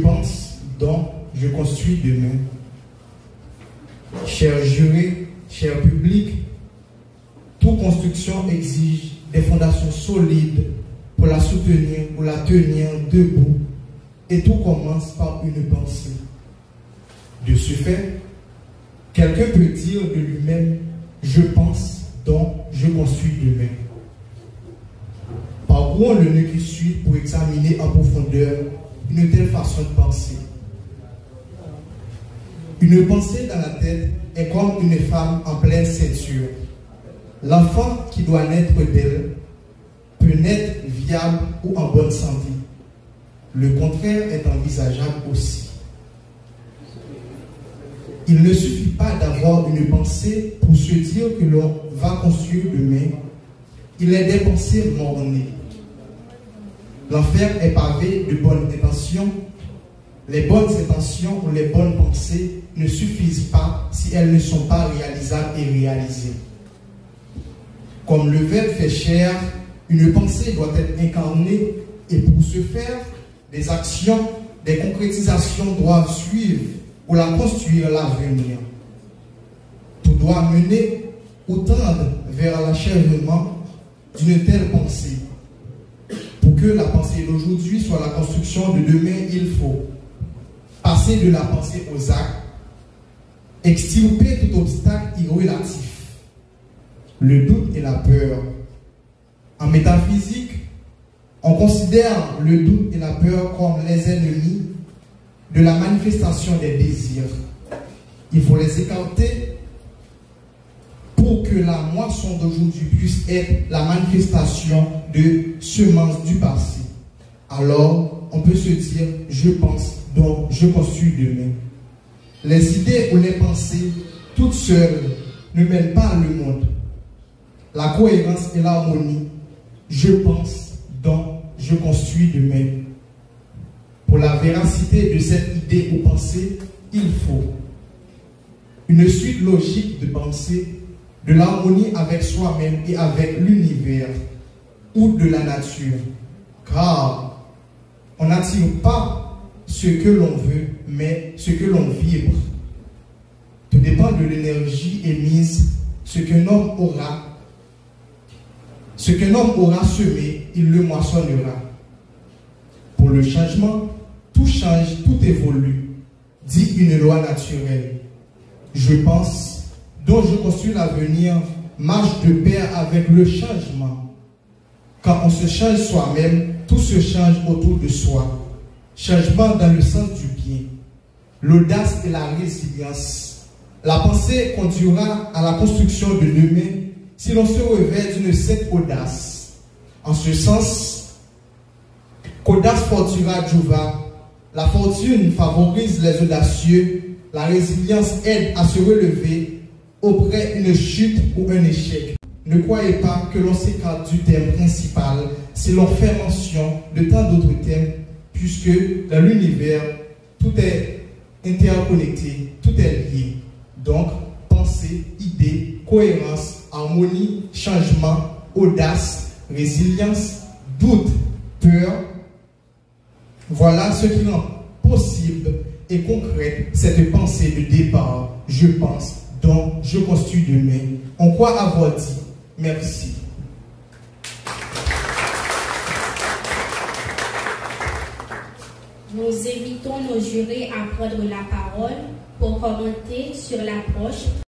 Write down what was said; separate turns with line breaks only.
pense, donc je construis demain. Chers jurés, chers publics, toute construction exige des fondations solides pour la soutenir, pour la tenir debout. Et tout commence par une pensée. De ce fait, quelqu'un peut dire de lui-même, je pense, donc je construis demain. Parcourons le nœud qui suit pour examiner en profondeur une telle façon de penser. Une pensée dans la tête est comme une femme en pleine ceinture. L'enfant qui doit naître d'elle peut naître viable ou en bonne santé. Le contraire est envisageable aussi. Il ne suffit pas d'avoir une pensée pour se dire que l'on va construire demain. Il est des pensées mort-nées. L'enfer est pavé de bonnes intentions. Les bonnes intentions ou les bonnes pensées ne suffisent pas si elles ne sont pas réalisables et réalisées. Comme le Verbe fait chair, une pensée doit être incarnée et pour ce faire, des actions, des concrétisations doivent suivre pour la construire l'avenir. Tout doit mener ou tendre vers l'achèvement d'une telle pensée. Pour que la pensée d'aujourd'hui soit la construction de demain, il faut passer de la pensée aux actes, extirper tout obstacle irrélatif, le doute et la peur. En métaphysique, on considère le doute et la peur comme les ennemis de la manifestation des désirs. Il faut les écarter pour que la moisson d'aujourd'hui puisse être la manifestation de semences du passé. Alors, on peut se dire, je pense, donc je construis demain. Les idées ou les pensées, toutes seules, ne mènent pas le monde. La cohérence et l'harmonie, je pense, donc je construis demain. Pour la véracité de cette idée ou pensée, il faut une suite logique de pensée, de l'harmonie avec soi-même et avec l'univers ou de la nature. Car on n'attire pas ce que l'on veut, mais ce que l'on vibre. Tout dépend de l'énergie émise, ce qu'un homme aura. Ce qu'un homme aura semé, il le moissonnera. Pour le changement, tout change, tout évolue, dit une loi naturelle. Je pense, donc je construis l'avenir, marche de pair avec le changement. Quand on se change soi-même, tout se change autour de soi. Changement dans le sens du bien. L'audace et la résilience. La pensée conduira à la construction de demain si l'on se revêt d'une cette audace. En ce sens, qu'audace fortuna juva, la fortune favorise les audacieux, la résilience aide à se relever auprès d'une chute ou un échec. Ne croyez pas que l'on s'écarte du thème principal si l'on fait mention de tant d'autres thèmes, puisque dans l'univers, tout est interconnecté, tout est lié. Donc, pensée, idée, cohérence, harmonie, changement, audace, résilience, doute, peur. Voilà ce qui rend possible et concrète cette pensée de départ. Je pense, donc je construis demain. On croit avoir dit merci.
Nous invitons nos jurés à prendre la parole pour commenter sur l'approche